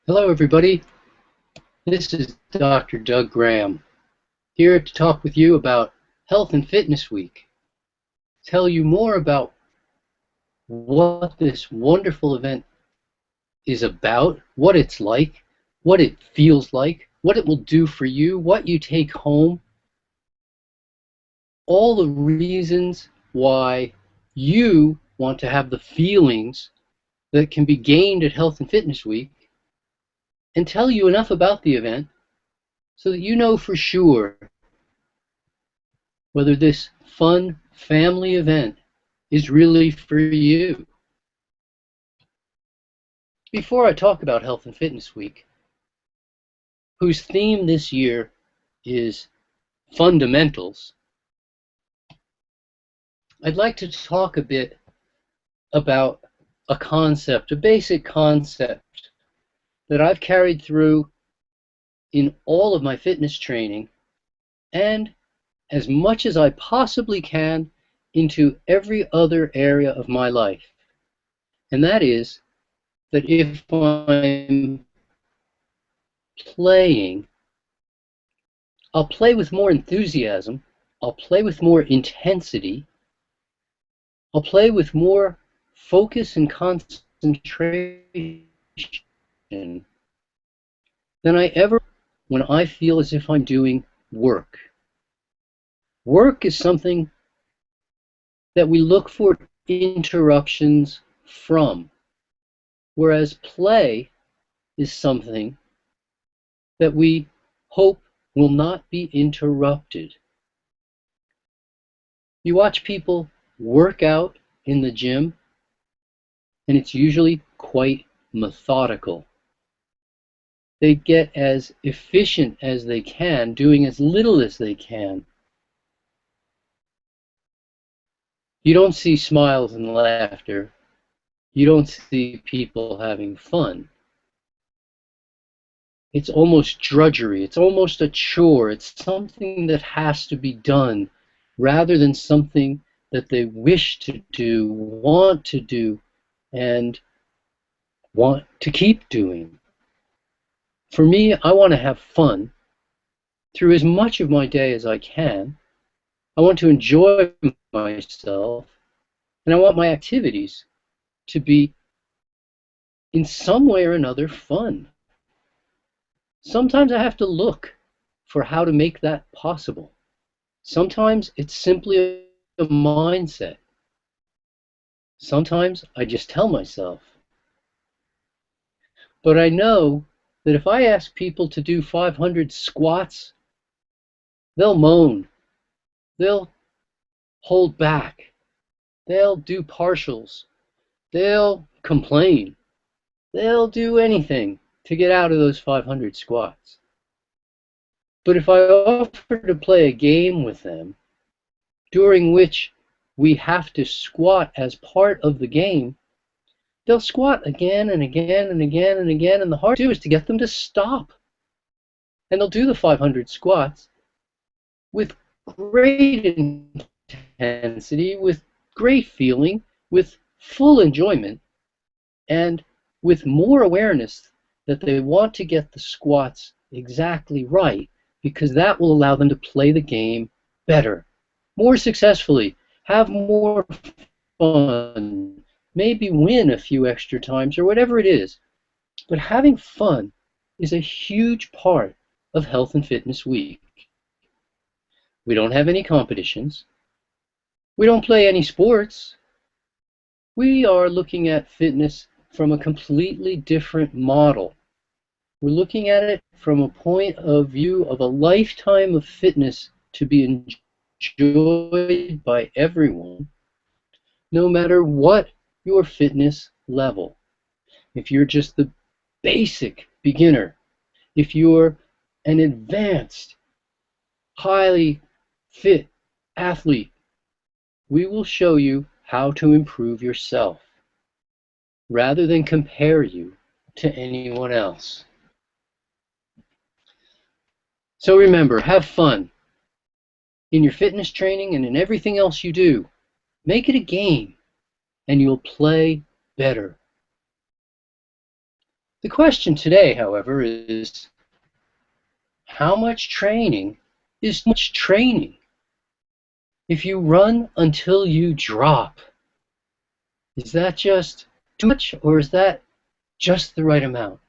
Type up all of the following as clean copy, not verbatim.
Hello, everybody. This is Dr. Doug Graham, here to talk with you about Health and Fitness Week. Tell you more about what this wonderful event is about, what it's like, what it feels like, what it will do for you, what you take home, all the reasons why you want to have the feelings that can be gained at Health and Fitness Week, and tell you enough about the event so that you know for sure whether this fun family event is really for you. Before I talk about Health and Fitness Week, whose theme this year is fundamentals, I'd like to talk a bit about a concept, a basic concept that I've carried through in all of my fitness training and as much as I possibly can into every other area of my life. And that is that if I'm playing, I'll play with more enthusiasm, I'll play with more intensity, I'll play with more focus and concentration than I ever when I feel as if I'm doing work. Work is something that we look for interruptions from, whereas play is something that we hope will not be interrupted. You watch people work out in the gym, and it's usually quite methodical. They get as efficient as they can, doing as little as they can. You don't see smiles and laughter. You don't see people having fun. It's almost drudgery. It's almost a chore. It's something that has to be done rather than something that they wish to do, and want to keep doing. For me, I want to have fun through as much of my day as I can. I want to enjoy myself, and I want my activities to be in some way or another fun. Sometimes I have to look for how to make that possible. Sometimes it's simply a mindset. Sometimes I just tell myself. But I know that if I ask people to do 500 squats, they'll moan, they'll hold back, they'll do partials, they'll complain, they'll do anything to get out of those 500 squats. But if I offer to play a game with them, during which we have to squat as part of the game, they'll squat again and again and again and again, and the hard thing is to get them to stop. And they'll do the 500 squats with great intensity, with great feeling, with full enjoyment, and with more awareness that they want to get the squats exactly right, because that will allow them to play the game better, more successfully, have more fun, maybe win a few extra times or whatever it is. But having fun is a huge part of Health and Fitness Week. We don't have any competitions. We don't play any sports. We are looking at fitness from a completely different model. We're looking at it from a point of view of a lifetime of fitness to be enjoyed by everyone, no matter what your fitness level. If you're just the basic beginner, if you're an advanced, highly fit athlete, we will show you how to improve yourself rather than compare you to anyone else. So remember, have fun in your fitness training and in everything else you do. Make it a game and you'll play better. The question today, however, is how much training is too much training? If you run until you drop, is that just too much, or is that just the right amount?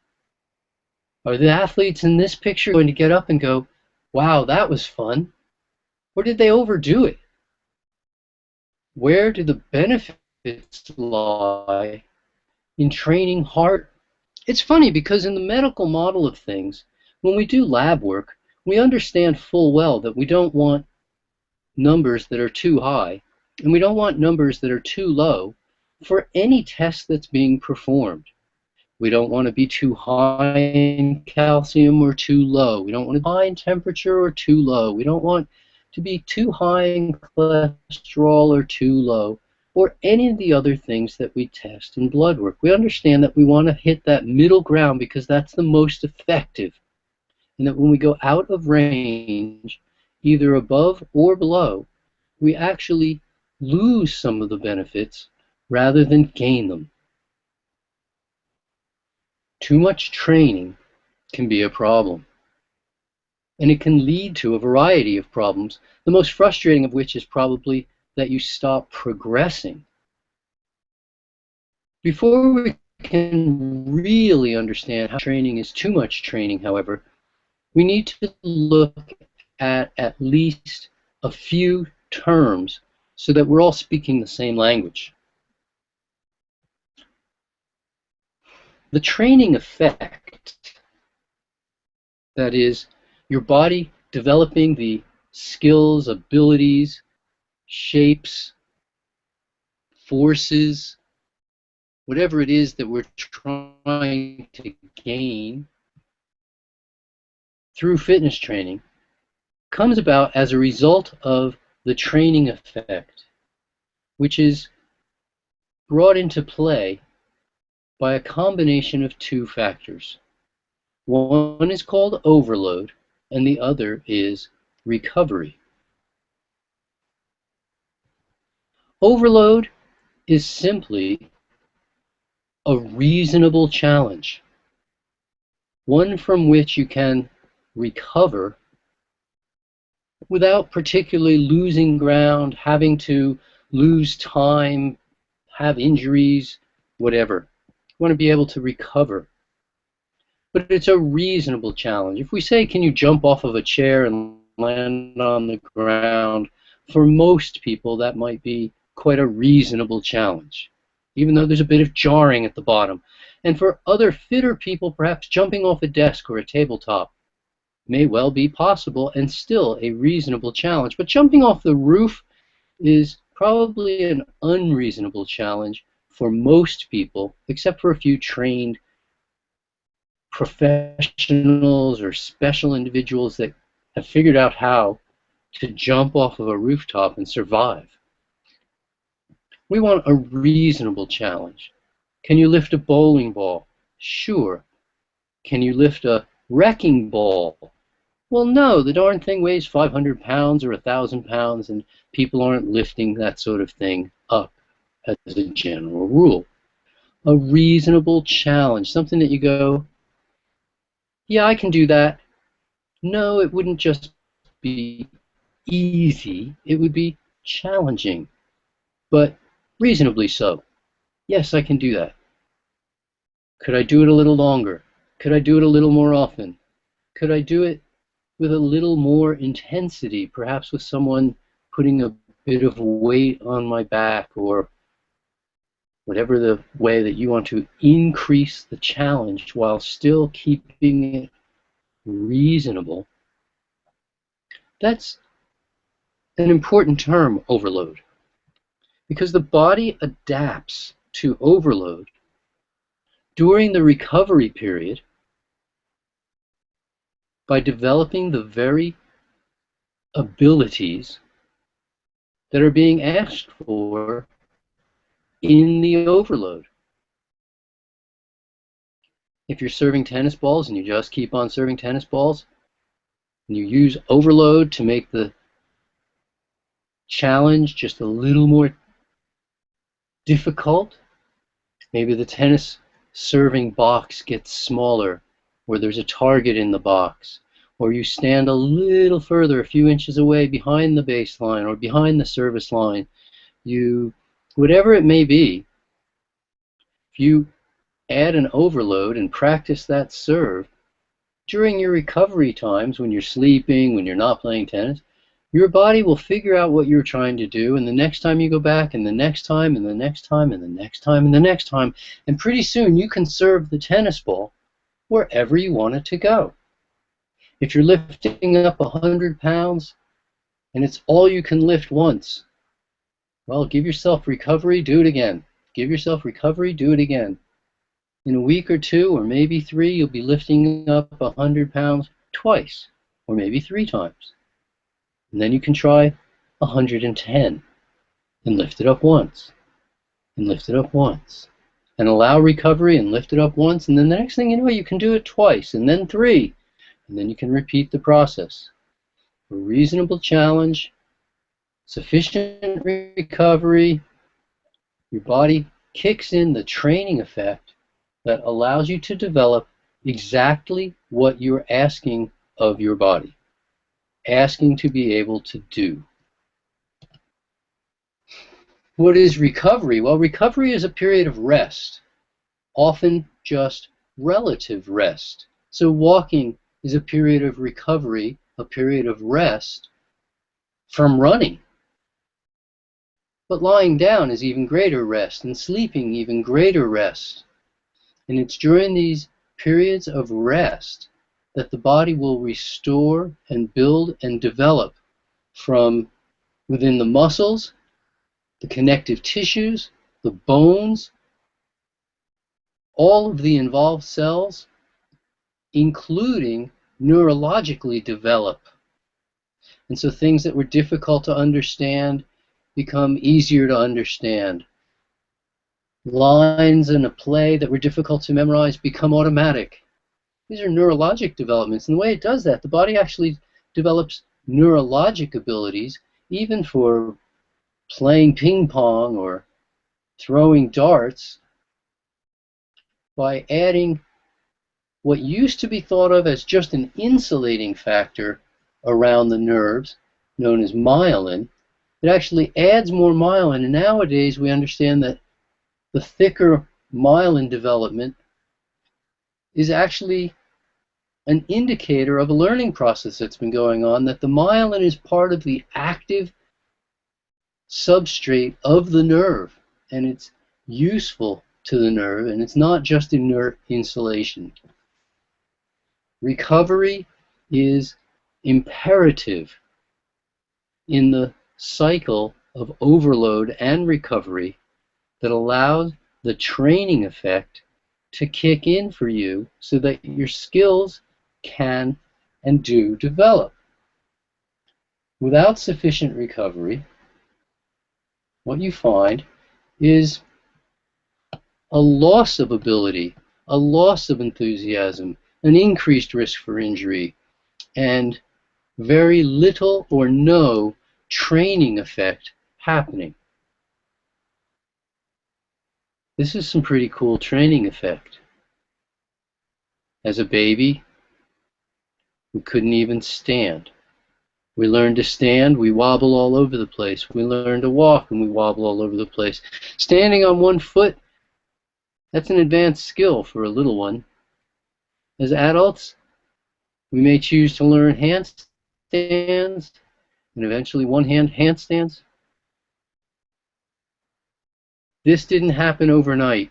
Are the athletes in this picture going to get up and go, wow, that was fun? Or did they overdo it? Where do the benefits lie in training hard? It's funny because in the medical model of things, when we do lab work, we understand full well that we don't want numbers that are too high, and we don't want numbers that are too low for any test that's being performed. We don't want to be too high in calcium or too low. We don't want to be high in temperature or too low. We don't want to be too high in cholesterol or too low, or any of the other things that we test in blood work. We understand that we want to hit that middle ground because that's the most effective, and that when we go out of range, either above or below, we actually lose some of the benefits rather than gain them. Too much training can be a problem, and it can lead to a variety of problems, the most frustrating of which is probably that you stop progressing. Before we can really understand how training is too much training, however, we need to look at least a few terms so that we're all speaking the same language. The training effect, that is, your body developing the skills, abilities, shapes, forces, whatever it is that we're trying to gain through fitness training, comes about as a result of the training effect, which is brought into play by a combination of two factors. One is called overload, and the other is recovery. Overload is simply a reasonable challenge, one from which you can recover without particularly losing ground, having to lose time, have injuries, whatever. You want to be able to recover. But it's a reasonable challenge. If we say, can you jump off of a chair and land on the ground, for most people that might be quite a reasonable challenge, even though there's a bit of jarring at the bottom. And for other fitter people, perhaps jumping off a desk or a tabletop may well be possible and still a reasonable challenge. But jumping off the roof is probably an unreasonable challenge for most people, except for a few trained professionals or special individuals that have figured out how to jump off of a rooftop and survive. We want a reasonable challenge. Can you lift a bowling ball? Sure. Can you lift a wrecking ball? Well, no, the darn thing weighs 500 pounds or 1,000 pounds, and people aren't lifting that sort of thing up as a general rule. A reasonable challenge, something that you go, yeah, I can do that. No, it wouldn't just be easy, it would be challenging, but reasonably so. Yes, I can do that. Could I do it a little longer? Could I do it a little more often? Could I do it with a little more intensity, perhaps with someone putting a bit of weight on my back, or whatever the way that you want to increase the challenge while still keeping it reasonable? That's an important term, overload, because the body adapts to overload during the recovery period by developing the very abilities that are being asked for in the overload. If you're serving tennis balls and you just keep on serving tennis balls, and you use overload to make the challenge just a little more difficult, maybe the tennis serving box gets smaller, or there's a target in the box, or you stand a little further, a few inches away behind the baseline or behind the service line, whatever it may be, if you add an overload and practice that serve, during your recovery times, when you're sleeping, when you're not playing tennis, your body will figure out what you're trying to do, and the next time you go back, and the next time, and the next time, and the next time, and the next time, and pretty soon you can serve the tennis ball wherever you want it to go. If you're lifting up 100 pounds and it's all you can lift once, well, give yourself recovery, do it again. Give yourself recovery, do it again. In a week or two, or maybe 3, you'll be lifting up 100 pounds twice, or maybe 3 times. And then you can try 110 and lift it up once, and lift it up once, and allow recovery and lift it up once, and then the next thing you know, you can do it twice, and then 3, and then you can repeat the process. A reasonable challenge, sufficient recovery, your body kicks in the training effect that allows you to develop exactly what you're asking of your body, asking to be able to do. What is recovery? Well, recovery is a period of rest, often just relative rest. So walking is a period of recovery, a period of rest from running. But lying down is even greater rest, and sleeping even greater rest. And it's during these periods of rest that the body will restore and build and develop from within the muscles, the connective tissues, the bones, all of the involved cells, including neurologically develop. And so things that were difficult to understand become easier to understand. Lines in a play that were difficult to memorize become automatic. These are neurologic developments, and the way it does that, the body actually develops neurologic abilities even for playing ping pong or throwing darts by adding what used to be thought of as just an insulating factor around the nerves, known as myelin. It actually adds more myelin, and nowadays we understand that the thicker myelin development is actually an indicator of a learning process that's been going on, that the myelin is part of the active substrate of the nerve, and it's useful to the nerve, and it's not just inert insulation. Recovery is imperative in the cycle of overload and recovery that allows the training effect to kick in for you so that your skills can and do develop. Without sufficient recovery, what you find is a loss of ability, a loss of enthusiasm, an increased risk for injury, and very little or no training effect happening. This is some pretty cool training effect. As a baby, we couldn't even stand. We learn to stand, we wobble all over the place. We learn to walk, and we wobble all over the place. Standing on one foot, that's an advanced skill for a little one. As adults, we may choose to learn handstands, and eventually one-hand handstands. This didn't happen overnight.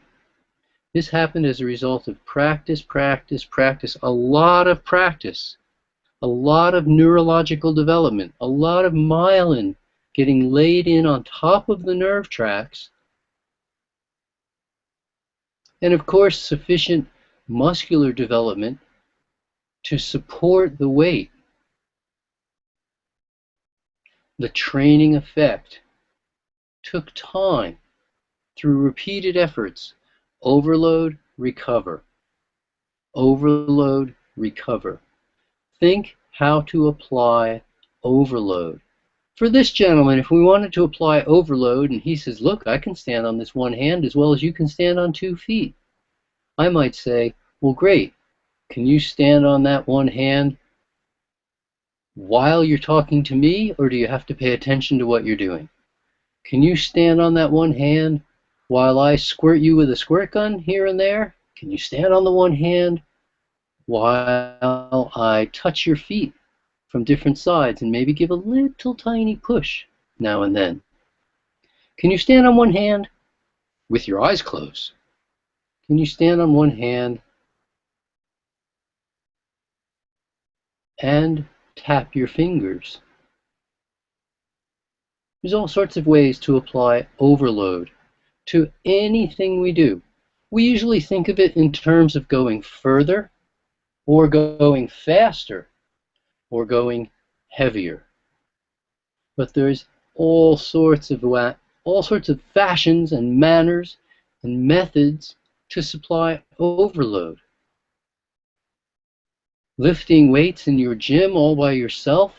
This happened as a result of practice, practice, practice, a lot of practice. A lot of neurological development, a lot of myelin getting laid in on top of the nerve tracks, and of course sufficient muscular development to support the weight. The training effect took time through repeated efforts. Overload, recover. Overload, recover. Think how to apply overload. For this gentleman, if we wanted to apply overload, and he says, look, I can stand on this one hand as well as you can stand on 2 feet. I might say, well, great. Can you stand on that one hand while you're talking to me, or do you have to pay attention to what you're doing? Can you stand on that one hand while I squirt you with a squirt gun here and there? Can you stand on the one hand while I touch your feet from different sides and maybe give a little tiny push now and then? Can you stand on one hand with your eyes closed? Can you stand on one hand and tap your fingers? There's all sorts of ways to apply overload to anything we do. We usually think of it in terms of going further or going faster or going heavier. But there's all sorts of fashions and manners and methods to supply overload. Lifting weights in your gym all by yourself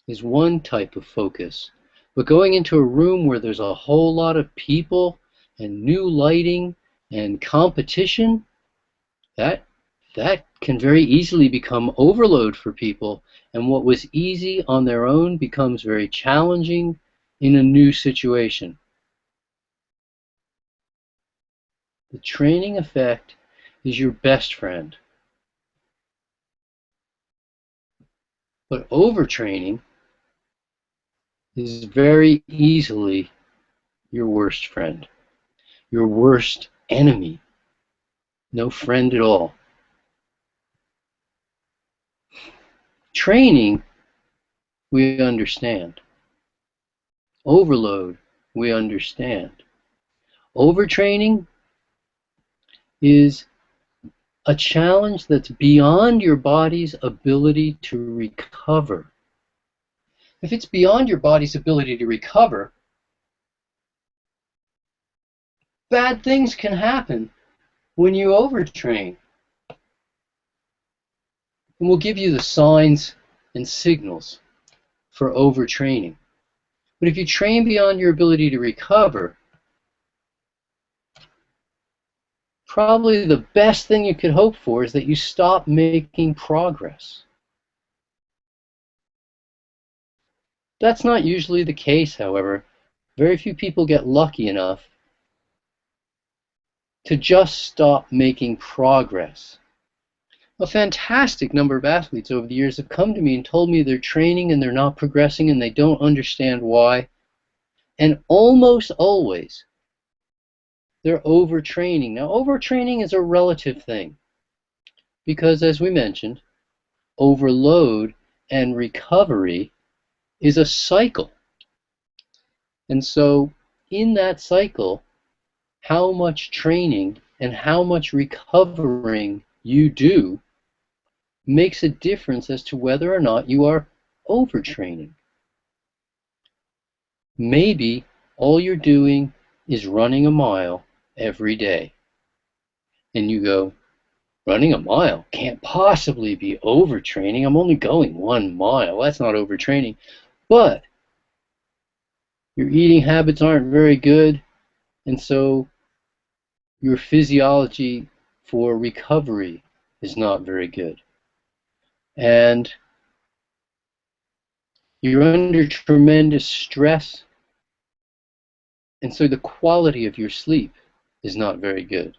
is one type of focus. But going into a room where there's a whole lot of people and new lighting and competition, that can very easily become overload for people, and what was easy on their own becomes very challenging in a new situation. The training effect is your best friend. But overtraining is very easily your worst friend, your worst enemy, no friend at all. Training, we understand. Overload, we understand. Overtraining is a challenge that's beyond your body's ability to recover. If it's beyond your body's ability to recover, bad things can happen when you overtrain. And we'll give you the signs and signals for overtraining. But if you train beyond your ability to recover, probably the best thing you could hope for is that you stop making progress. That's not usually the case, however. Very few people get lucky enough to just stop making progress. A fantastic number of athletes over the years have come to me and told me they're training and they're not progressing and they don't understand why. And almost always, they're overtraining. Now, overtraining is a relative thing because, as we mentioned, overload and recovery is a cycle. And so, in that cycle, how much training and how much recovering you do makes a difference as to whether or not you are overtraining. Maybe all you're doing is running a mile every day. And you go, running a mile can't possibly be overtraining. I'm only going 1 mile. That's not overtraining. But your eating habits aren't very good, and so your physiology for recovery is not very good. And you're under tremendous stress, and so the quality of your sleep is not very good.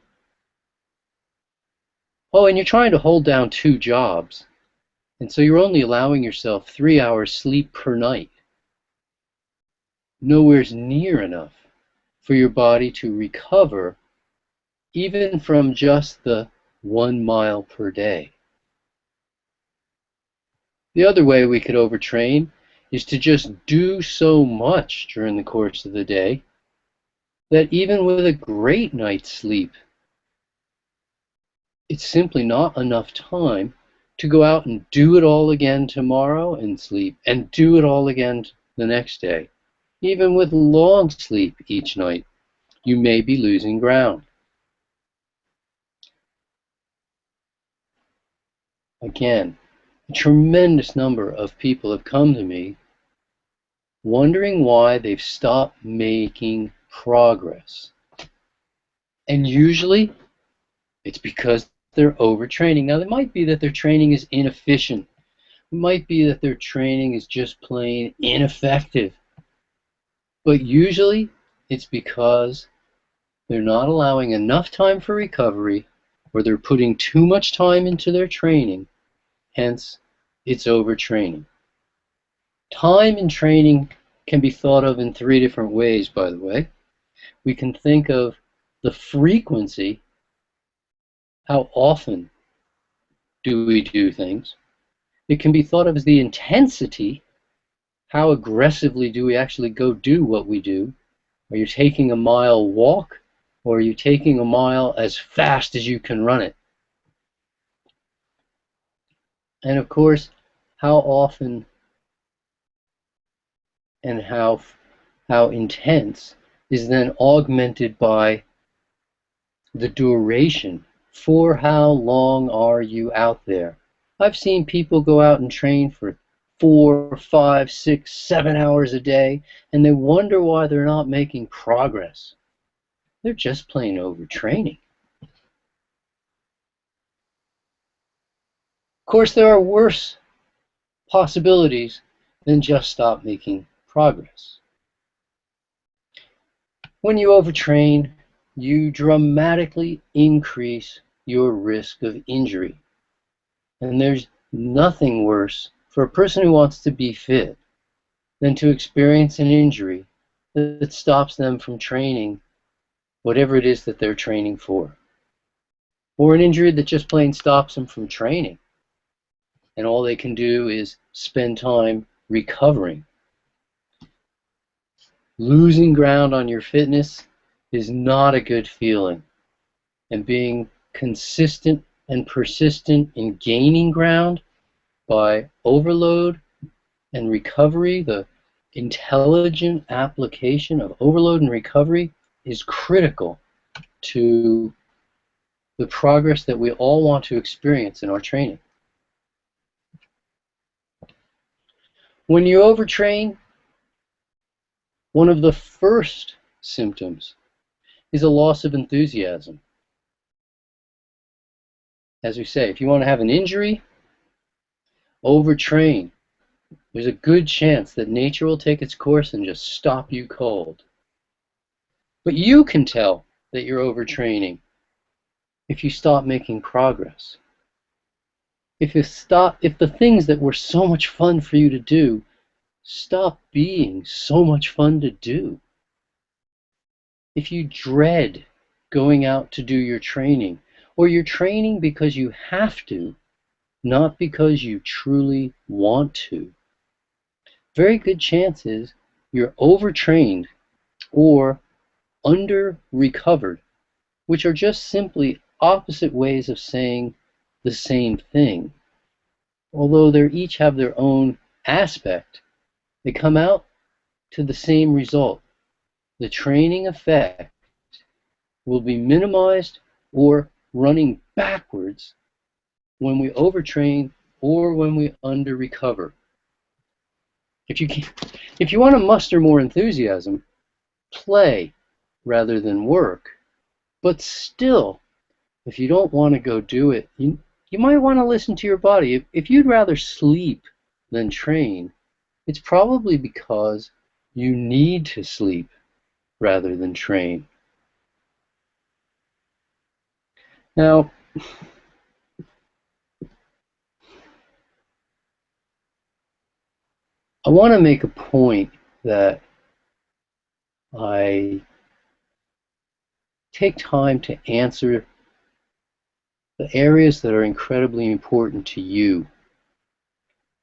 Oh, and you're trying to hold down 2 jobs, and so you're only allowing yourself 3 hours sleep per night. Nowhere near enough for your body to recover even from just the 1 mile per day. The other way we could overtrain is to just do so much during the course of the day that even with a great night's sleep, it's simply not enough time to go out and do it all again tomorrow and sleep, and do it all again the next day. Even with long sleep each night, you may be losing ground. Again, a tremendous number of people have come to me wondering why they've stopped making progress. And usually It's because they're overtraining. Now, it might be that their training is inefficient. It might be that their training is just plain ineffective. But usually, it's because they're not allowing enough time for recovery, or they're putting too much time into their training. Hence, it's overtraining. Time in training can be thought of in 3 different ways, by the way. We can think of the frequency, how often do we do things. It can be thought of as the intensity, how aggressively do we actually go do what we do. Are you taking a mile walk, or are you taking a mile as fast as you can run it? And of course, how often and how intense is then augmented by the duration. For how long are you out there? I've seen people go out and train for 4, 5, 6, 7 hours a day, and they wonder why they're not making progress. They're just plain overtraining. Of course, there are worse possibilities than just stop making progress. When you overtrain, you dramatically increase your risk of injury. And there's nothing worse for a person who wants to be fit than to experience an injury that stops them from training whatever it is that they're training for. Or an injury that just plain stops them from training, and all they can do is spend time recovering. Losing ground on your fitness is not a good feeling, and being consistent and persistent in gaining ground by overload and recovery, the intelligent application of overload and recovery, is critical to the progress that we all want to experience in our training. When you overtrain, one of the first symptoms is a loss of enthusiasm. As we say, if you want to have an injury, overtrain. There's a good chance that nature will take its course and just stop you cold. But you can tell that you're overtraining if you stop making progress. If the things that were so much fun for you to do stop being so much fun to do. If you dread going out to do your training, or you're training because you have to, not because you truly want to, very good chances you're overtrained or under-recovered, which are just simply opposite ways of saying the same thing. Although they each have their own aspect, they come out to the same result. The training effect will be minimized or running backwards when we overtrain or when we under-recover. If you want to muster more enthusiasm, play rather than work. But still, if you don't want to go do it, you might want to listen to your body. If you'd rather sleep than train, it's probably because you need to sleep rather than train. Now, I want to make a point that I take time to answer the areas that are incredibly important to you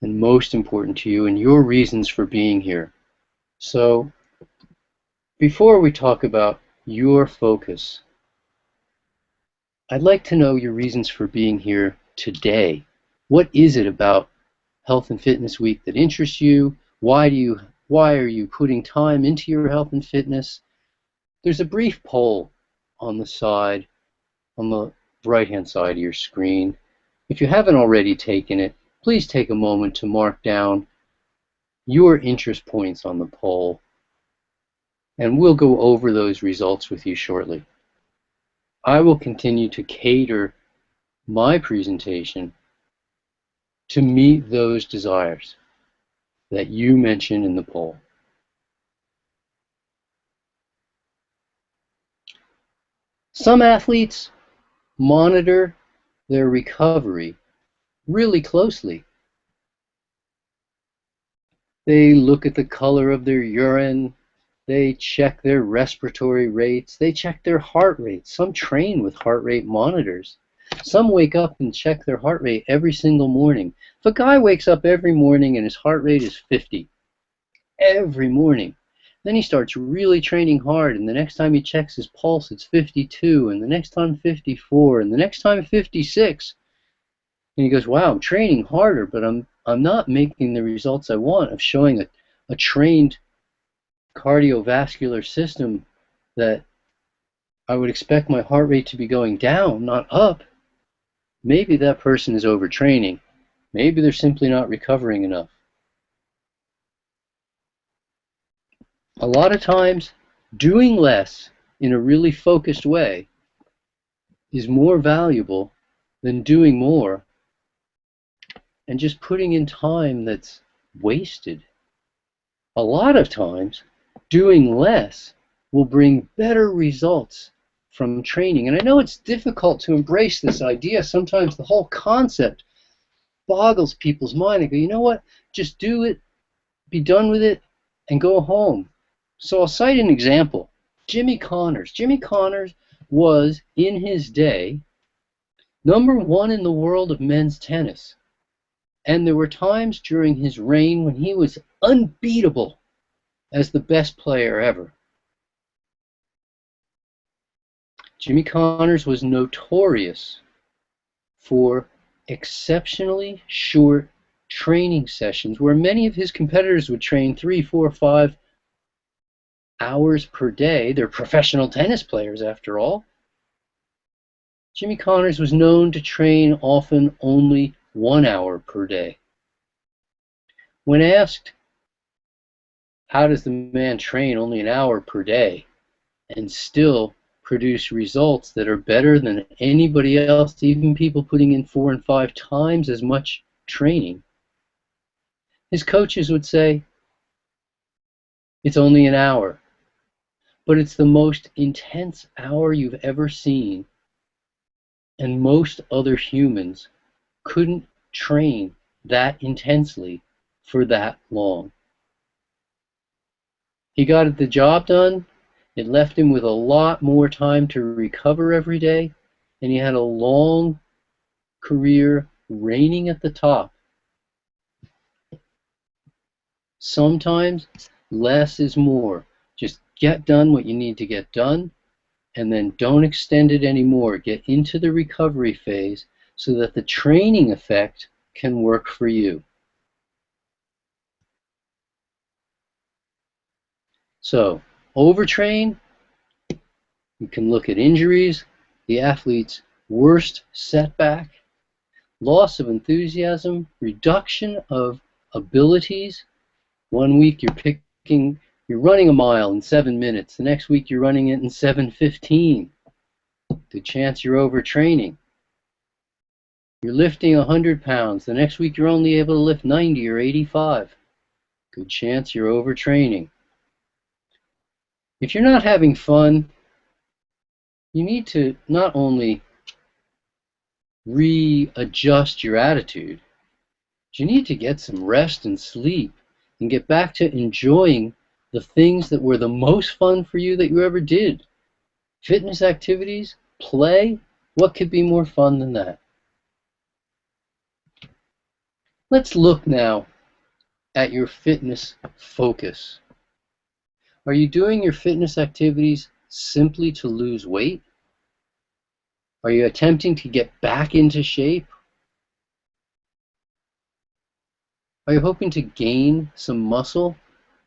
and most important to you and your reasons for being here. So, before we talk about your focus, I'd like to know your reasons for being here today. What is it about Health and Fitness Week that interests you? Why are you putting time into your health and fitness? There's a brief poll on the right-hand side of your screen. If you haven't already taken it, please take a moment to mark down your interest points on the poll, and we'll go over those results with you shortly. I will continue to cater my presentation to meet those desires that you mentioned in the poll. Some athletes monitor their recovery really closely. They look at the color of their urine, they check their respiratory rates, they check their heart rate. Some train with heart rate monitors. Some wake up and check their heart rate every single morning. If a guy wakes up every morning and his heart rate is 50, every morning, then he starts really training hard, and the next time he checks his pulse, it's 52, and the next time 54, and the next time 56. And he goes, wow, I'm training harder, but I'm not making the results I want of showing a trained cardiovascular system that I would expect my heart rate to be going down, not up. Maybe that person is overtraining. Maybe they're simply not recovering enough. A lot of times, doing less in a really focused way is more valuable than doing more and just putting in time that's wasted. A lot of times, doing less will bring better results from training. And I know it's difficult to embrace this idea. Sometimes the whole concept boggles people's mind. They go, you know what? Just do it, be done with it, and go home. So I'll cite an example. Jimmy Connors. Jimmy Connors was, in his day, #1 in the world of men's tennis. And there were times during his reign when he was unbeatable as the best player ever. Jimmy Connors was notorious for exceptionally short training sessions where many of his competitors would train 3, 4, 5 hours per day. They're professional tennis players, after all. Jimmy Connors was known to train often only 1 hour per day. When asked, how does the man train only an hour per day and still produce results that are better than anybody else, even people putting in 4 and 5 times as much training? His coaches would say, it's only an hour, but it's the most intense hour you've ever seen, and most other humans couldn't train that intensely for that long. He got the job done. It left him with a lot more time to recover every day, and he had a long career reigning at the top. Sometimes less is more. Just get done what you need to get done, and then don't extend it anymore. Get into the recovery phase so that the training effect can work for you. So, overtrain, you can look at injuries, the athlete's worst setback, loss of enthusiasm, reduction of abilities. One week you're running a mile in 7 minutes. The next week you're running it in 7:15. Good chance you're overtraining. You're lifting 100 pounds. The next week you're only able to lift 90 or 85. Good chance you're overtraining. If you're not having fun, you need to not only readjust your attitude, but you need to get some rest and sleep and get back to enjoying the things that were the most fun for you that you ever did. Fitness activities, play, what could be more fun than that? Let's look now at your fitness focus. Are you doing your fitness activities simply to lose weight? Are you attempting to get back into shape? Are you hoping to gain some muscle,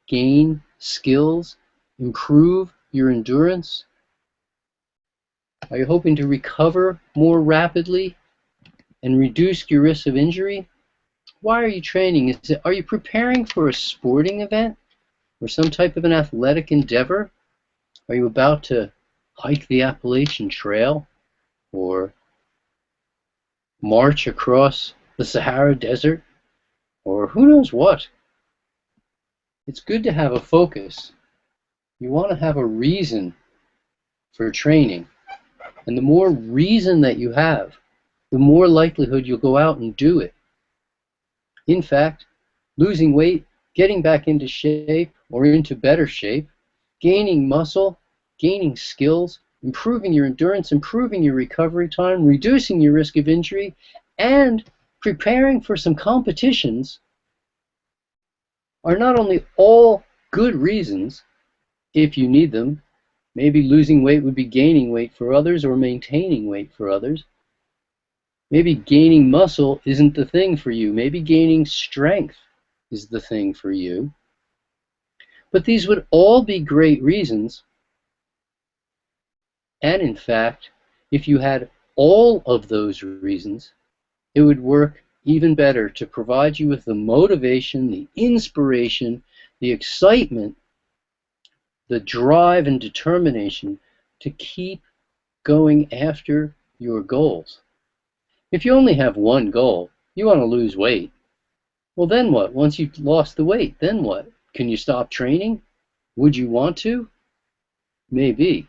gain skills, improve your endurance? Are you hoping to recover more rapidly and reduce your risk of injury? Why are you training? Are you preparing for a sporting event or some type of an athletic endeavor? Are you about to hike the Appalachian Trail or march across the Sahara Desert or who knows what. It's good to have a focus. You want to have a reason for training. And the more reason that you have, the more likelihood you'll go out and do it. In fact, losing weight, getting back into shape or into better shape, gaining muscle, gaining skills, improving your endurance, improving your recovery time, reducing your risk of injury, and preparing for some competitions are not only all good reasons, if you need them. Maybe losing weight would be gaining weight for others or maintaining weight for others. Maybe gaining muscle isn't the thing for you. Maybe gaining strength is the thing for you. But these would all be great reasons. And in fact, if you had all of those reasons, it would work even better to provide you with the motivation, the inspiration, the excitement, the drive and determination to keep going after your goals. If you only have one goal, you want to lose weight. Well, then what? Once you've lost the weight, then what? Can you stop training? Would you want to? Maybe.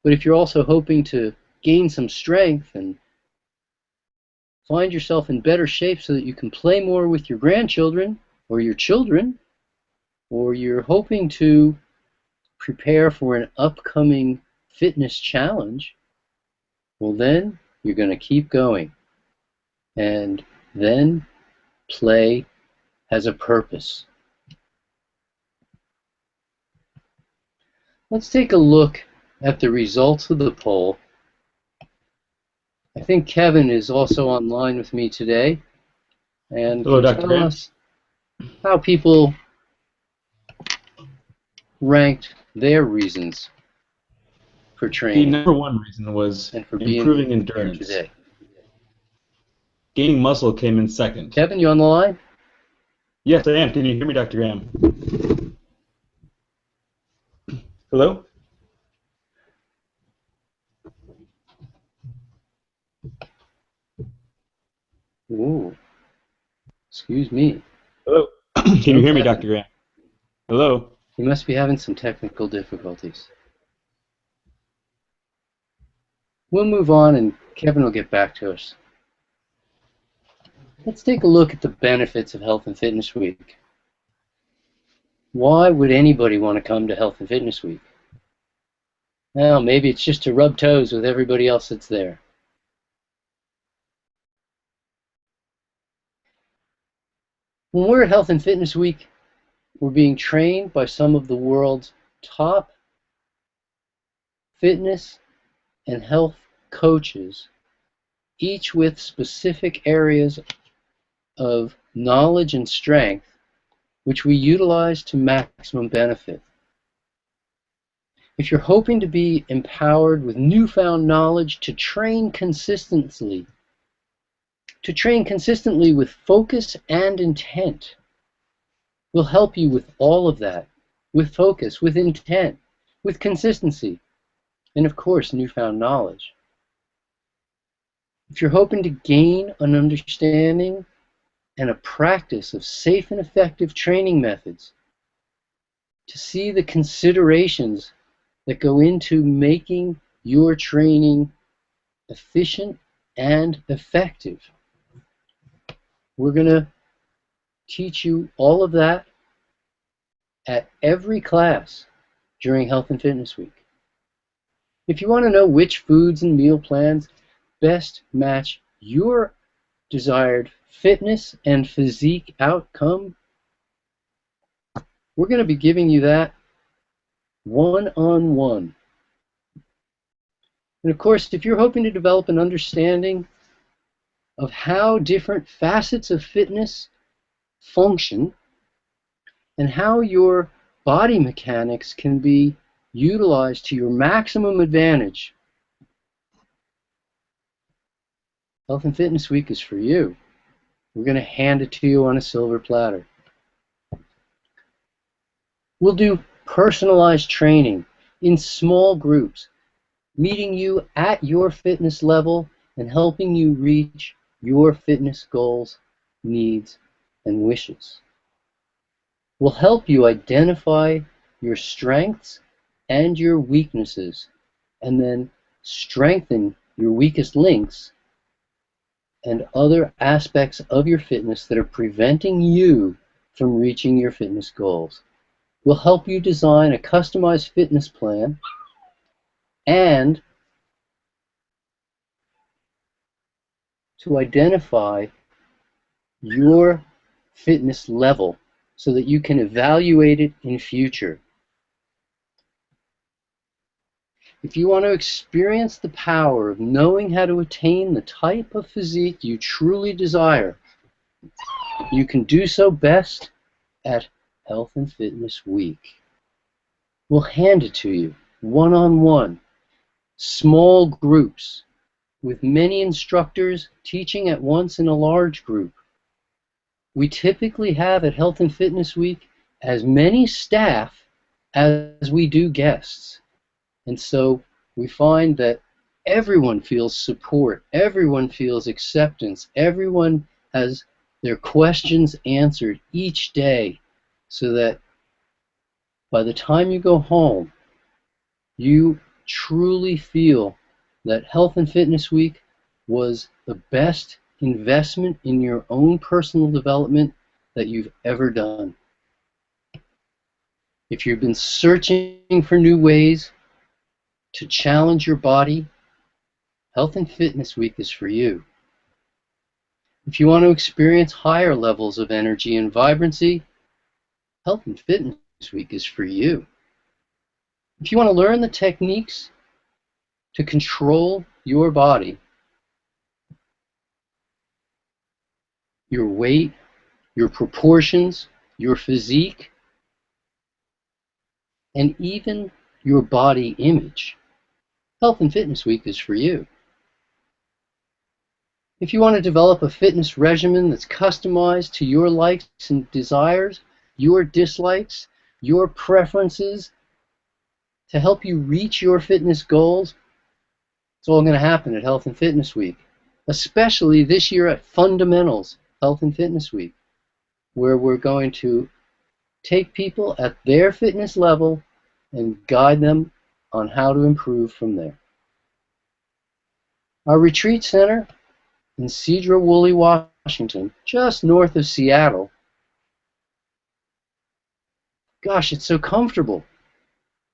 But if you're also hoping to gain some strength and find yourself in better shape so that you can play more with your grandchildren or your children, or you're hoping to prepare for an upcoming fitness challenge, well then you're going to keep going. And then play has a purpose. Let's take a look at the results of the poll. I think Kevin is also online with me today, and hello, can Dr. tell Graham. us how people ranked their reasons for The training number one reason was and for being improving here endurance. today. Gaining muscle came in second. Kevin, you on the line? Yes, I am. Can you hear me, Dr. Graham? Hello? Ooh, excuse me. Hello? Can you hear me, Kevin. Dr. Graham? Hello? You must be having some technical difficulties. We'll move on and Kevin will get back to us. Let's take a look at the benefits of Health and Fitness Week. Why would anybody want to come to Health and Fitness Week? Well, maybe it's just to rub toes with everybody else that's there. When we're at Health and Fitness Week, we're being trained by some of the world's top fitness and health coaches, each with specific areas of knowledge and strength which we utilize to maximum benefit. If you're hoping to be empowered with newfound knowledge to train consistently with focus and intent, we'll help you with all of that, with focus, with intent, with consistency, and of course, newfound knowledge. If you're hoping to gain an understanding and a practice of safe and effective training methods, to see the considerations that go into making your training efficient and effective, we're going to teach you all of that at every class during Health and Fitness Week. If you want to know which foods and meal plans best match your desired fitness and physique outcome, we're going to be giving you that one-on-one. And of course, if you're hoping to develop an understanding of how different facets of fitness function and how your body mechanics can be utilized to your maximum advantage, Health and Fitness Week is for you. We're going to hand it to you on a silver platter. We'll do personalized training in small groups, meeting you at your fitness level and helping you reach your fitness goals, needs, and wishes. We'll help you identify your strengths and your weaknesses, and then strengthen your weakest links and other aspects of your fitness that are preventing you from reaching your fitness goals. We'll help you design a customized fitness plan and to identify your fitness level so that you can evaluate it in future. If you want to experience the power of knowing how to attain the type of physique you truly desire, you can do so best at Health and Fitness Week. We'll hand it to you, one-on-one, small groups, with many instructors teaching at once in a large group. We typically have at Health and Fitness Week as many staff as we do guests. And so we find that everyone feels support, everyone feels acceptance, everyone has their questions answered each day, so that by the time you go home, you truly feel that Health and Fitness Week was the best investment in your own personal development that you've ever done. If you've been searching for new ways to challenge your body, Health and Fitness Week is for you. If you want to experience higher levels of energy and vibrancy, Health and Fitness Week is for you. If you want to learn the techniques to control your body, your weight, your proportions, your physique, and even your body image, Health and Fitness Week is for you. If you want to develop a fitness regimen that's customized to your likes and desires, your dislikes, your preferences, to help you reach your fitness goals, it's all going to happen at Health and Fitness Week, especially this year at Fundamentals Health and Fitness Week, where we're going to take people at their fitness level and guide them on how to improve from there. Our retreat center in Sedro-Woolley, Washington, just north of Seattle. Gosh, it's so comfortable.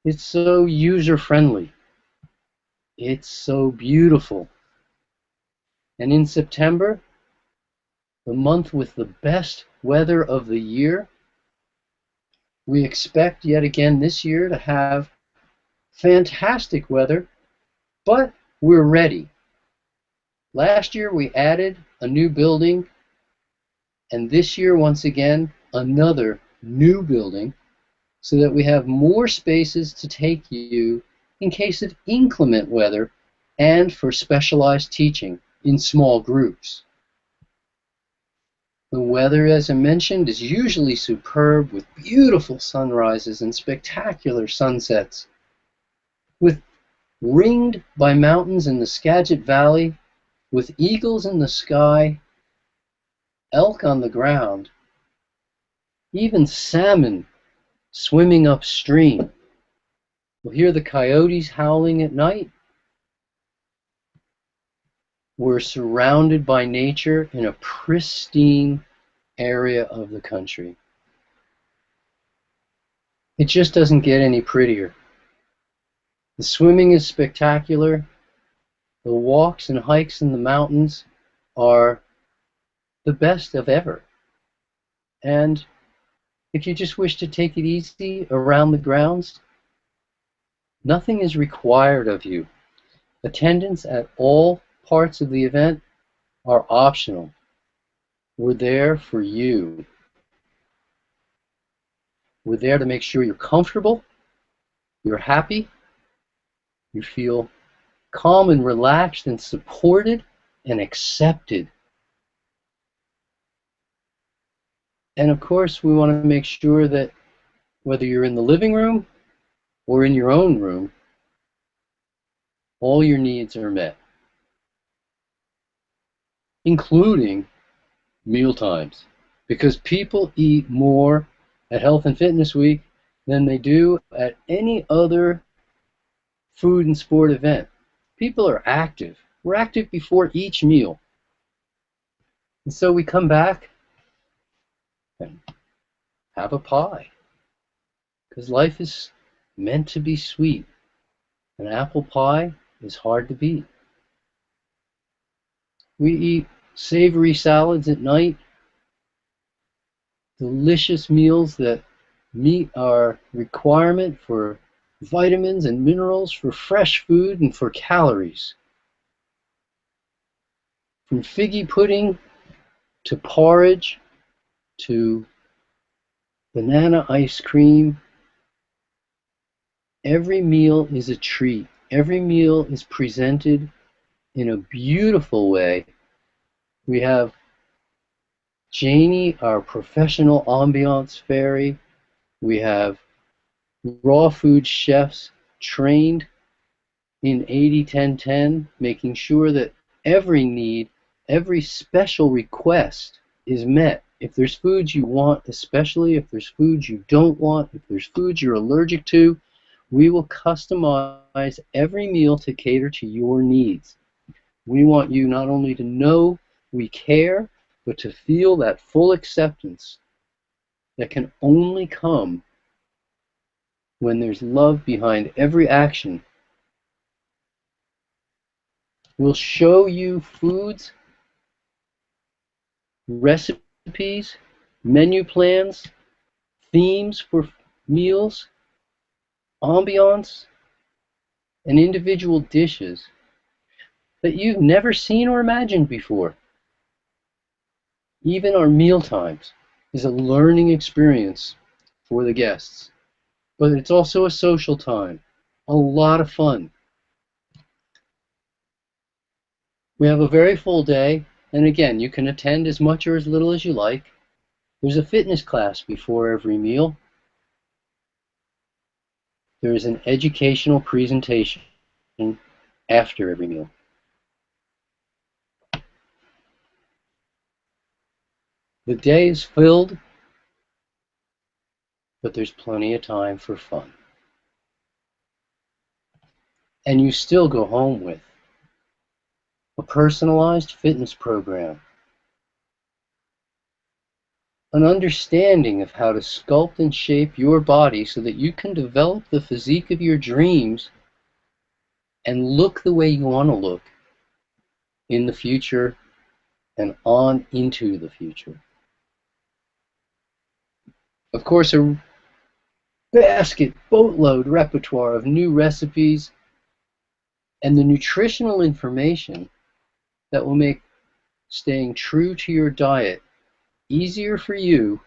It's so user-friendly. It's so beautiful. And in September, the month with the best weather of the year, we expect yet again this year to have fantastic weather, but we're ready. Last year we added a new building, and this year once again another new building, so that we have more spaces to take you in case of inclement weather and for specialized teaching in small groups. The weather, as I mentioned, is usually superb, with beautiful sunrises and spectacular sunsets. Ringed by mountains in the Skagit Valley, with eagles in the sky, elk on the ground, even salmon swimming upstream. We'll hear the coyotes howling at night. We're surrounded by nature in a pristine area of the country. It just doesn't get any prettier. The swimming is spectacular. The walks and hikes in the mountains are the best of ever. And if you just wish to take it easy around the grounds, nothing is required of you. Attendance at all parts of the event are optional. We're there for you. We're there to make sure you're comfortable, you're happy, you feel calm and relaxed and supported and accepted. And of course, we want to make sure that whether you're in the living room or in your own room, all your needs are met, including meal times, because people eat more at Health and Fitness Week than they do at any other food and sport event. People are active. We're active before each meal. And so we come back and have a pie, because life is meant to be sweet. An apple pie is hard to beat. We eat savory salads at night, delicious meals that meet our requirement for vitamins and minerals, for fresh food, and for calories. From figgy pudding to porridge to banana ice cream, every meal is a treat. Every meal is presented in a beautiful way. We have Janie, our professional ambiance fairy. We have raw food chefs trained in 80-10-10, making sure that every need, every special request is met. If there's foods you want, especially if there's foods you don't want, if there's foods you're allergic to, we will customize every meal to cater to your needs. We want you not only to know we care, but to feel that full acceptance that can only come when there's love behind every action. We'll show you foods, recipes, menu plans, themes for meals, ambiance, and individual dishes that you've never seen or imagined before. Even our meal times is a learning experience for the guests, but it's also a social time, a lot of fun. We have a very full day, and again, you can attend as much or as little as you like. There's a fitness class before every meal. There is an educational presentation after every meal. The day is filled, but there's plenty of time for fun. And you still go home with a personalized fitness program, an understanding of how to sculpt and shape your body so that you can develop the physique of your dreams and look the way you want to look in the future and on into the future. Of course, a boatload repertoire of new recipes and the nutritional information that will make staying true to your diet easier for you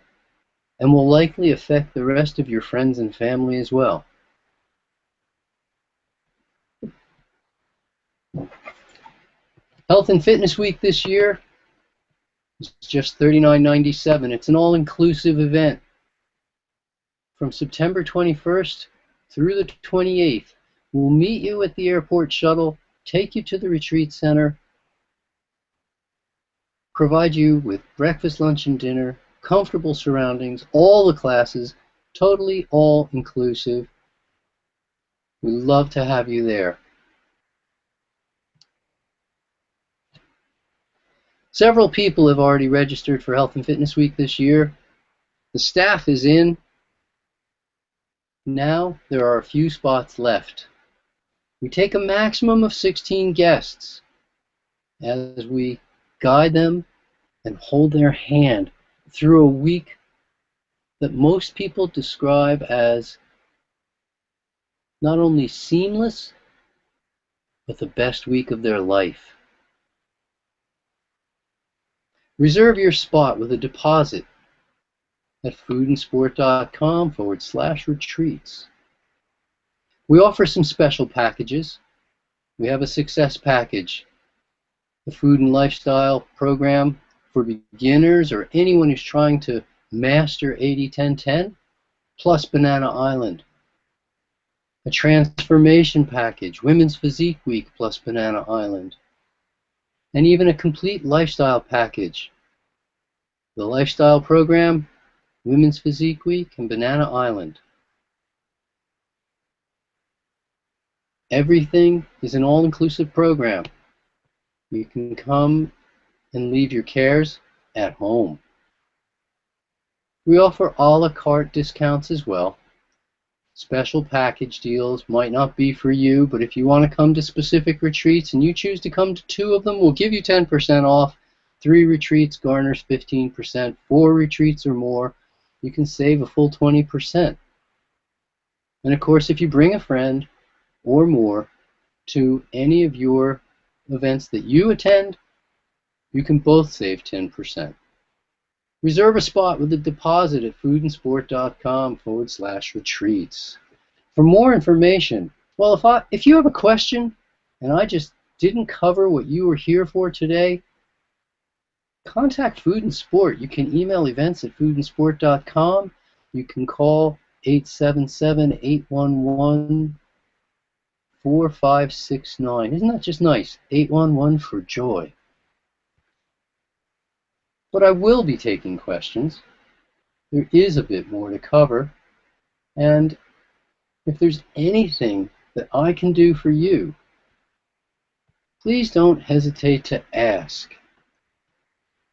and will likely affect the rest of your friends and family as well. Health and Fitness Week this year is just $39.97. It's an all-inclusive event from September 21st through the 28th. We'll meet you at the airport shuttle, take you to the retreat center, provide you with breakfast, lunch, and dinner, comfortable surroundings, all the classes, totally all-inclusive. We'd love to have you there. Several people have already registered for Health and Fitness Week this year. The staff is in. Now there are a few spots left. We take a maximum of 16 guests as we guide them and hold their hand through a week that most people describe as not only seamless, but the best week of their life. Reserve your spot with a deposit at foodandsport.com/retreats. We offer some special packages. We have a success package, the food and lifestyle program for beginners or anyone who's trying to master 80-10-10, plus Banana Island. a transformation package, Women's Physique Week plus Banana Island, and even a complete lifestyle package. The lifestyle program, Women's Physique Week, and Banana Island. Everything is an all-inclusive program. You can come and leave your cares at home. We offer a la carte discounts as well. Special package deals might not be for you, but if you want to come to specific retreats and you choose to come to 2 of them, we'll give you 10% off. 3 retreats garners 15%. 4 retreats or more, you can save a full 20%. And of course, if you bring a friend or more to any of your events that you attend, you can both save 10%. Reserve a spot with a deposit at foodandsport.com/retreats. For more information, well, if you have a question and I just didn't cover what you were here for today, contact Food and Sport. You can email events@foodandsport.com. You can call 877-811-4569. Isn't that just nice? 811 for joy. But I will be taking questions. There is a bit more to cover. And if there's anything that I can do for you, please don't hesitate to ask.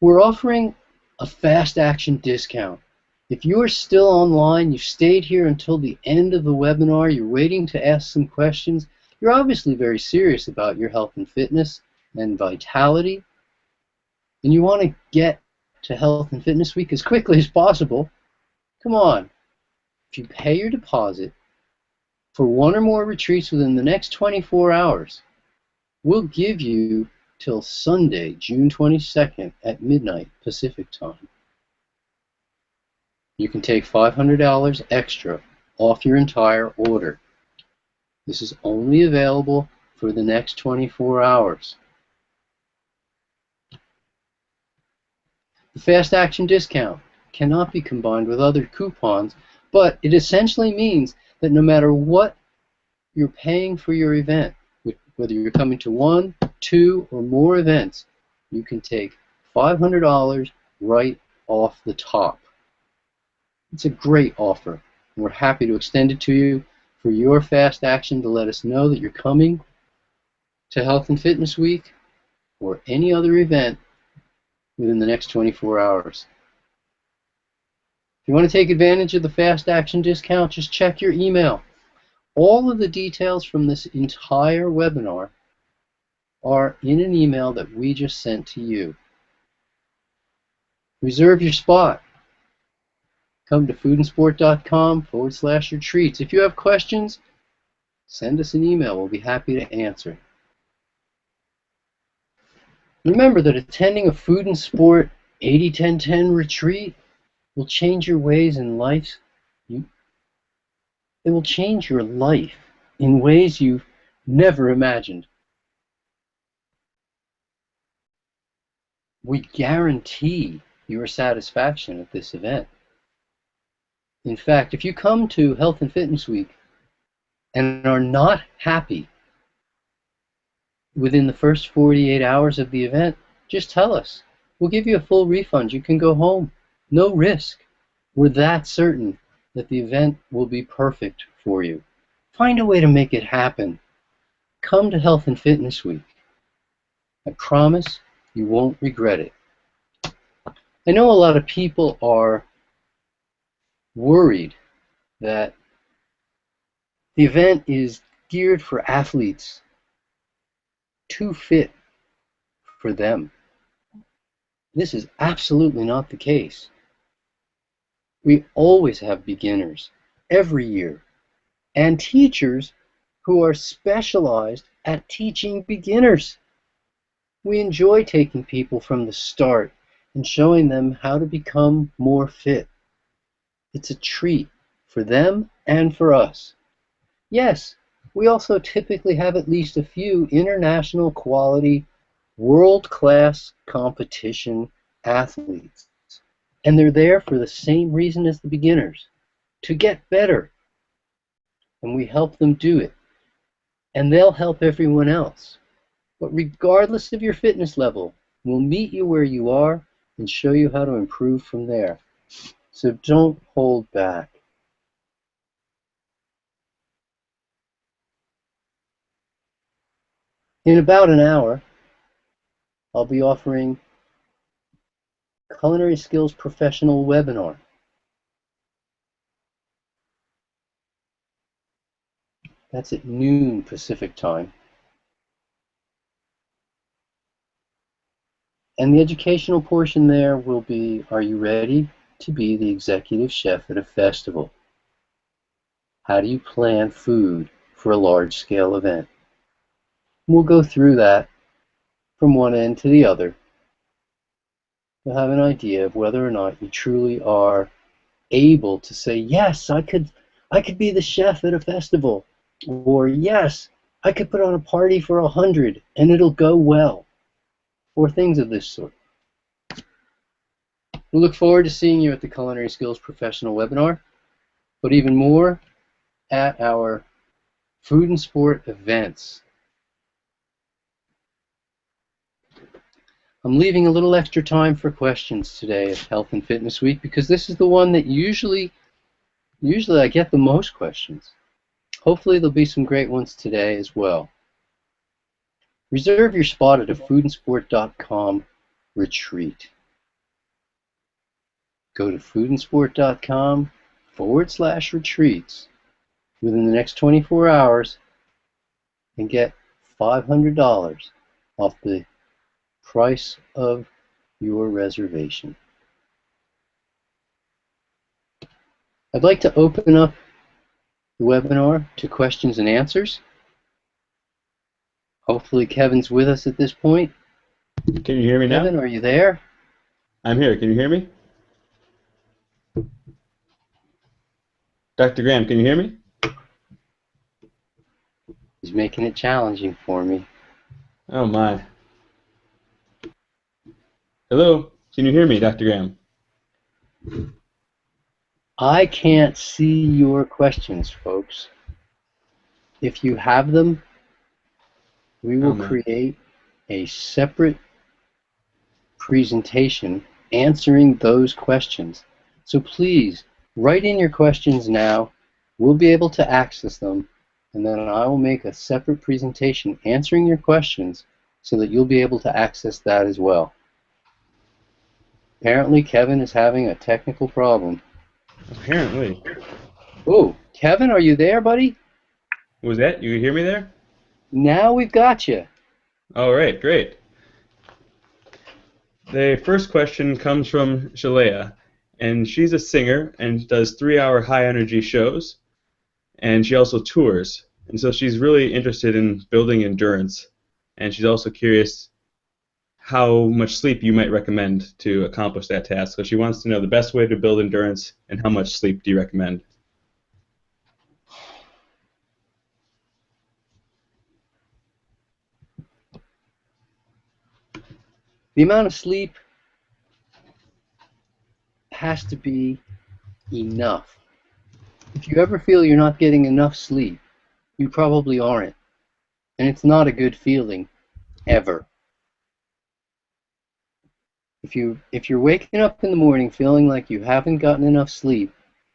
We're offering a fast action discount. If you're still online, you've stayed here until the end of the webinar, you're waiting to ask some questions, you're obviously very serious about your health and fitness and vitality, and you want to get to Health and Fitness Week as quickly as possible, come on. If you pay your deposit for 1 or more retreats within the next 24 hours, we'll give you till Sunday, June 22nd at midnight Pacific time. You can take $500 extra off your entire order. This is only available for the next 24 hours. The fast action discount cannot be combined with other coupons, but it essentially means that no matter what you're paying for your event, whether you're coming to 1, 2, or more events, you can take $500 right off the top. It's a great offer. We're happy to extend it to you for your fast action to let us know that you're coming to Health and Fitness Week or any other event within the next 24 hours. If you want to take advantage of the fast action discount, just check your email. All of the details from this entire webinar are in an email that we just sent to you. Reserve your spot. Come to foodandsport.com/retreats. If you have questions, send us an email. We'll be happy to answer. Remember that attending a Food and Sport 80-10-10 retreat will change your ways in life. It will change your life in ways you've never imagined. We guarantee your satisfaction at this event. In fact, if you come to Health and Fitness Week and are not happy within the first 48 hours of the event, just tell us. We'll give you a full refund. You can go home. No risk. We're that certain that the event will be perfect for you. Find a way to make it happen. Come to Health and Fitness Week. I promise you won't regret it. I know a lot of people are worried that the event is geared for athletes, too fit for them. This is absolutely not the case. We always have beginners every year and teachers who are specialized at teaching beginners. We enjoy taking people from the start and showing them how to become more fit. It's a treat for them and for us. Yes, we also typically have at least a few international quality, world-class competition athletes. And they're there for the same reason as the beginners, to get better. and we help them do it. And they'll help everyone else. But regardless of your fitness level, we'll meet you where you are and show you how to improve from there. So don't hold back. In about an hour, I'll be offering Culinary Skills Professional webinar. That's at noon Pacific time. And the educational portion there will be, are you ready to be the executive chef at a festival? How do you plan food for a large-scale event? We'll go through that from one end to the other. You'll have an idea of whether or not you truly are able to say, yes, I could be the chef at a festival, or yes, I could put on a party for 100 and it'll go well, or things of this sort. We look forward to seeing you at the Culinary Skills Professional webinar, but even more at our food and sport events. I'm leaving a little extra time for questions today at Health and Fitness Week because this is the one that usually I get the most questions. Hopefully there'll be some great ones today as well. Reserve your spot at a foodandsport.com retreat. Go to foodandsport.com/retreats within the next 24 hours and get $500 off the price of your reservation. I'd like to open up the webinar to questions and answers. Hopefully Kevin's with us at this point. Can you hear me now? Kevin, are you there? I'm here. Can you hear me? Dr. Graham, can you hear me? He's making it challenging for me. Oh my. Hello? Can you hear me, Dr. Graham? I can't see your questions, folks. If you have them, we will create a separate presentation answering those questions. So please, write in your questions now. We'll be able to access them, and then I will make a separate presentation answering your questions so that you'll be able to access that as well. Apparently, Kevin is having a technical problem. Apparently. Oh, Kevin, are you there, buddy? Was that? You hear me there? Now we've got you. All right, great. The first question comes from Shalea, and she's a singer and does 3-hour high-energy shows, and she also tours. And so she's really interested in building endurance, and she's also curious how much sleep you might recommend to accomplish that task. So she wants to know the best way to build endurance and how much sleep do you recommend? The amount of sleep has to be enough. If you ever feel you're not getting enough sleep, you probably aren't. And it's not a good feeling, ever. If you're waking up in the morning feeling like you haven't gotten enough sleep,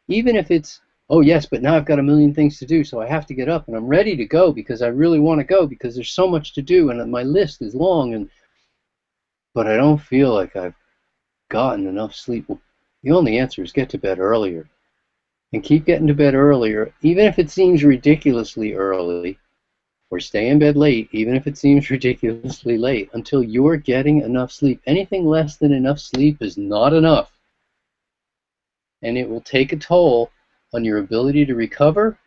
even if it's, oh yes, but now I've got a million things to do, so I have to get up and I'm ready to go because I really want to go because there's so much to do and my list is long, but I don't feel like I've gotten enough sleep. Well, the only answer is get to bed earlier. And keep getting to bed earlier, even if it seems ridiculously early, or stay in bed late, even if it seems ridiculously late, until you're getting enough sleep. Anything less than enough sleep is not enough. And it will take a toll on your ability to recover,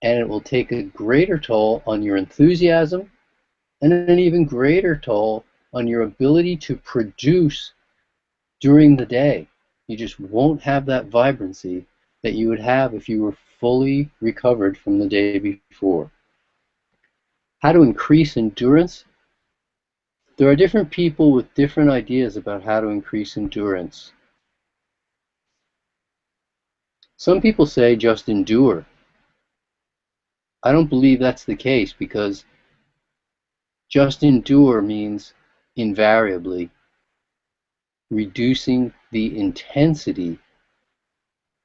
and it will take a greater toll on your enthusiasm, and an even greater toll on your ability to produce during the day. You just won't have that vibrancy that you would have if you were fully recovered from the day before. How to increase endurance? There are different people with different ideas about how to increase endurance. Some people say just endure. I don't believe that's the case, because just endure means invariably reducing the intensity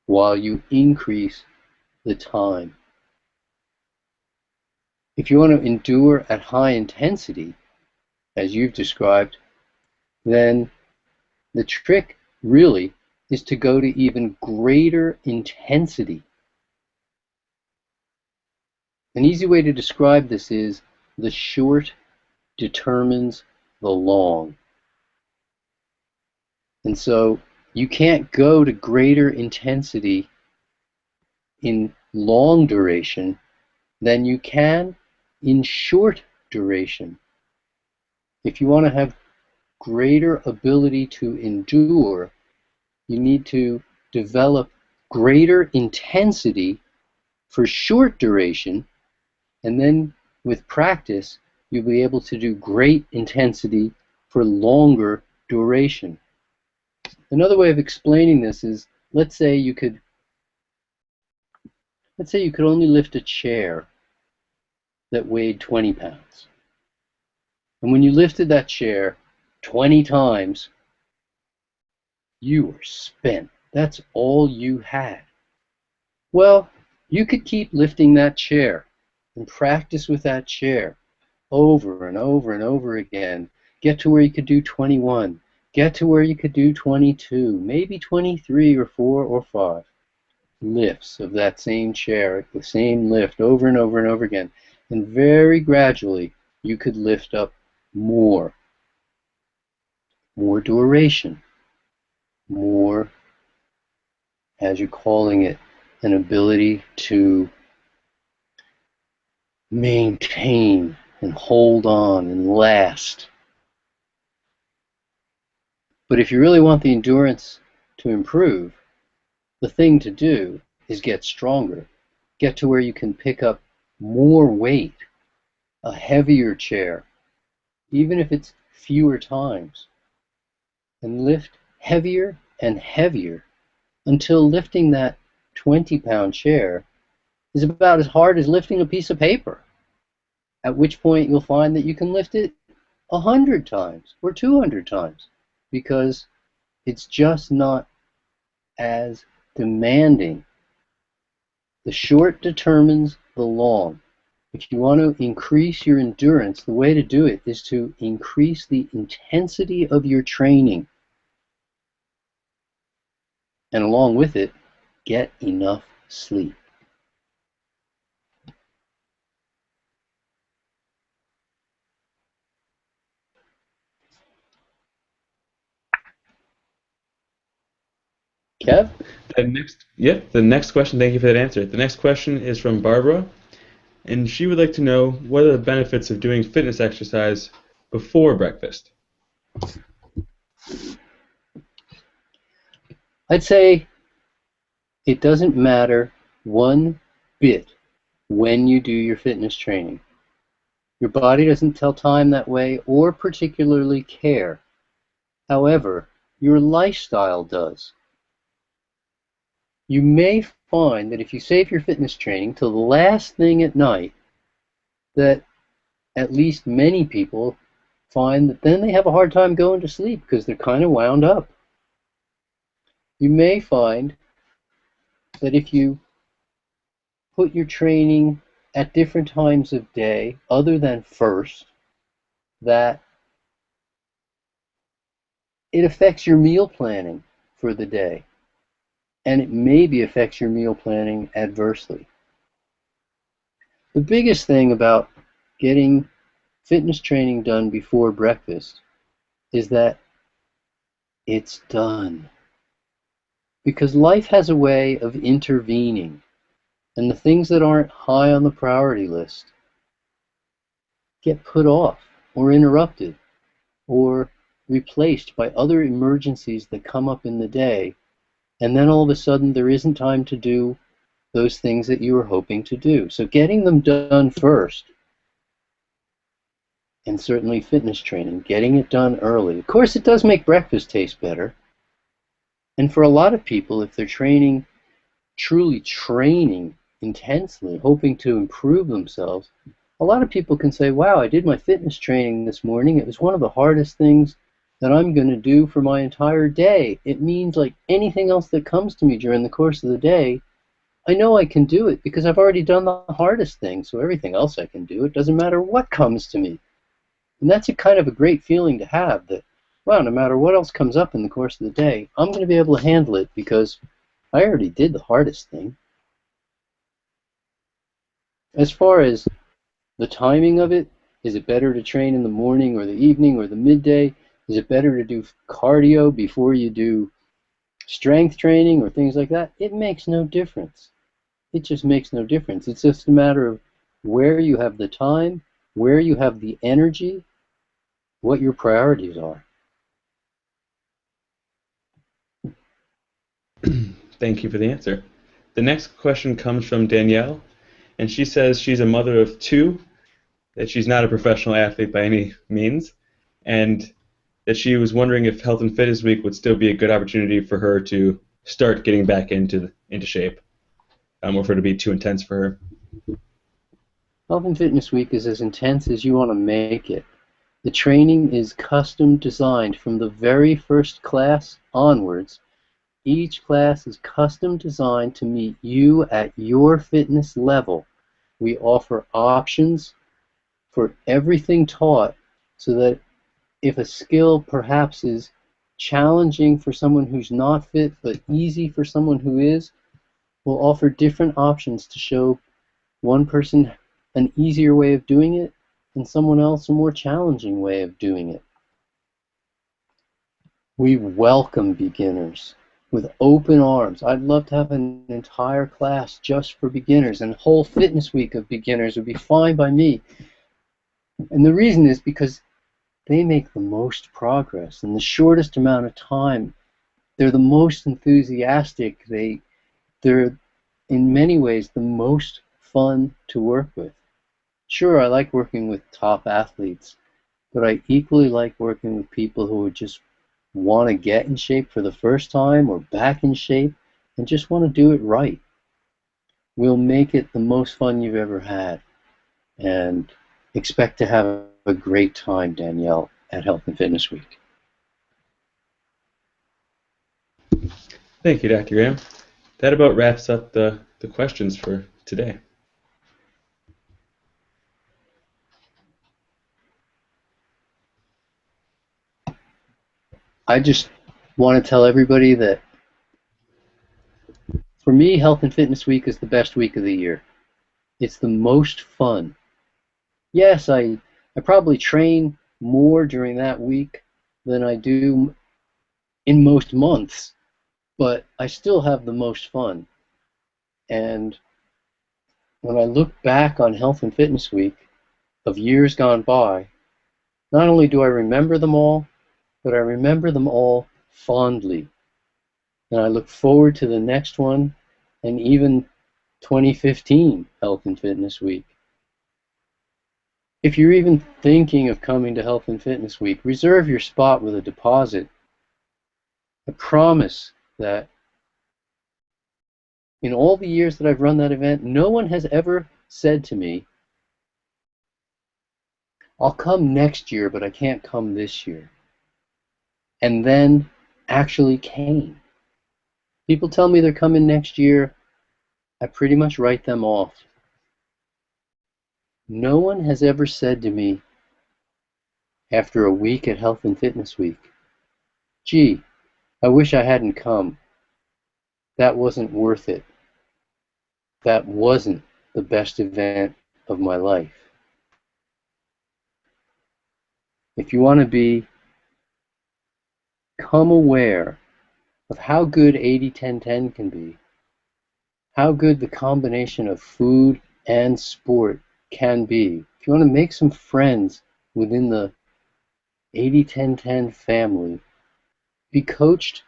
while you increase the time. If you want to endure at high intensity, as you've described, then the trick really is to go to even greater intensity. An easy way to describe this is the short determines the long. And so you can't go to greater intensity in long duration than you can in short duration. If you want to have greater ability to endure, you need to develop greater intensity for short duration, and then with practice, you'll be able to do great intensity for longer duration. Another way of explaining this is, let's say you could only lift a chair that weighed 20 pounds. And when you lifted that chair 20 times, you were spent. That's all you had. Well, you could keep lifting that chair and practice with that chair over and over and over again. Get to where you could do 21. Get to where you could do 22, maybe 23 or 4 or 5 lifts of that same chair, the same lift over and over and over again. And very gradually, you could lift up more duration, more, as you're calling it, an ability to maintain and hold on and last. But if you really want the endurance to improve, the thing to do is get stronger. Get to where you can pick up more weight, a heavier chair, even if it's fewer times, and lift heavier and heavier until lifting that 20-pound chair is about as hard as lifting a piece of paper, at which point you'll find that you can lift it 100 times or 200 times, because it's just not as demanding. The short determines the long. If you want to increase your endurance, the way to do it is to increase the intensity of your training. And along with it, get enough sleep. Kev? The next question, thank you for that answer. The next question is from Barbara, and she would like to know what are the benefits of doing fitness exercise before breakfast? I'd say it doesn't matter one bit when you do your fitness training. Your body doesn't tell time that way or particularly care. However, your lifestyle does. You may find that if you save your fitness training till the last thing at night, that at least many people find that then they have a hard time going to sleep because they're kind of wound up. You may find that if you put your training at different times of day other than first, that it affects your meal planning for the day, and it maybe affects your meal planning adversely. The biggest thing about getting fitness training done before breakfast is that it's done. Because life has a way of intervening, and the things that aren't high on the priority list get put off or interrupted or replaced by other emergencies that come up in the day, and then all of a sudden there isn't time to do those things that you were hoping to do. So getting them done first, and certainly fitness training, getting it done early. Of course, it does make breakfast taste better. And for a lot of people, if they're truly training intensely, hoping to improve themselves, a lot of people can say, wow, I did my fitness training this morning. It was one of the hardest things that I'm going to do for my entire day. It means like anything else that comes to me during the course of the day, I know I can do it because I've already done the hardest thing. So everything else I can do. It doesn't matter what comes to me. And that's a kind of a great feeling to have, that, wow, no matter what else comes up in the course of the day, I'm going to be able to handle it because I already did the hardest thing. As far as the timing of it, is it better to train in the morning or the evening or the midday? Is it better to do cardio before you do strength training or things like that? It makes no difference. It just makes no difference. It's just a matter of where you have the time, where you have the energy, what your priorities are. Thank you for the answer. The next question comes from Danielle, and she says she's a mother of two, that she's not a professional athlete by any means, and that she was wondering if Health and Fitness Week would still be a good opportunity for her to start getting back into shape, or for it to be too intense for her. Health and Fitness Week is as intense as you want to make it. The training is custom designed from the very first class onwards. Each class is custom designed to meet you at your fitness level. We offer options for everything taught so that if a skill perhaps is challenging for someone who's not fit but easy for someone who is, we'll offer different options to show one person an easier way of doing it and someone else a more challenging way of doing it. We welcome beginners with open arms. I'd love to have an entire class just for beginners, and a whole fitness week of beginners would be fine by me. And the reason is because they make the most progress in the shortest amount of time. They're the most enthusiastic. They're in many ways the most fun to work with. Sure, I like working with top athletes, but I equally like working with people who just want to get in shape for the first time or back in shape and just want to do it right. We'll make it the most fun you've ever had, and expect to have a great time, Danielle, at Health and Fitness Week. Thank you, Dr. Graham. That about wraps up the questions for today. I just want to tell everybody that for me, Health and Fitness Week is the best week of the year. It's the most fun. Yes, I probably train more during that week than I do in most months, but I still have the most fun. And when I look back on Health and Fitness Week of years gone by, not only do I remember them all, but I remember them all fondly. And I look forward to the next one, and even 2015 Health and Fitness Week. If you're even thinking of coming to Health and Fitness Week, reserve your spot with a deposit. I promise that in all the years that I've run that event, no one has ever said to me, I'll come next year, but I can't come this year, and then actually came. People tell me they're coming next year, I pretty much write them off. No one has ever said to me after a week at Health and Fitness Week, gee, I wish I hadn't come. That wasn't worth it. That wasn't the best event of my life. If you want to become aware of how good 80-10-10 can be, how good the combination of food and sport can be, if you want to make some friends within the 80-10-10 family, be coached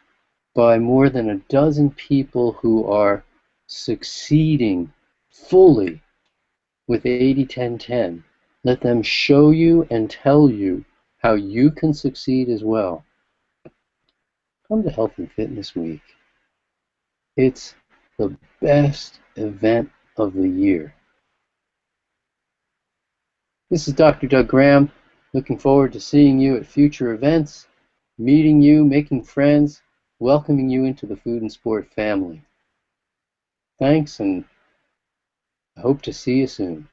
by more than a dozen people who are succeeding fully with 80-10-10. Let them show you and tell you how you can succeed as well. Come to Health and Fitness Week. It's the best event of the year. This is Dr. Doug Graham. Looking forward to seeing you at future events, meeting you, making friends, welcoming you into the Food and Sport family. Thanks, and I hope to see you soon.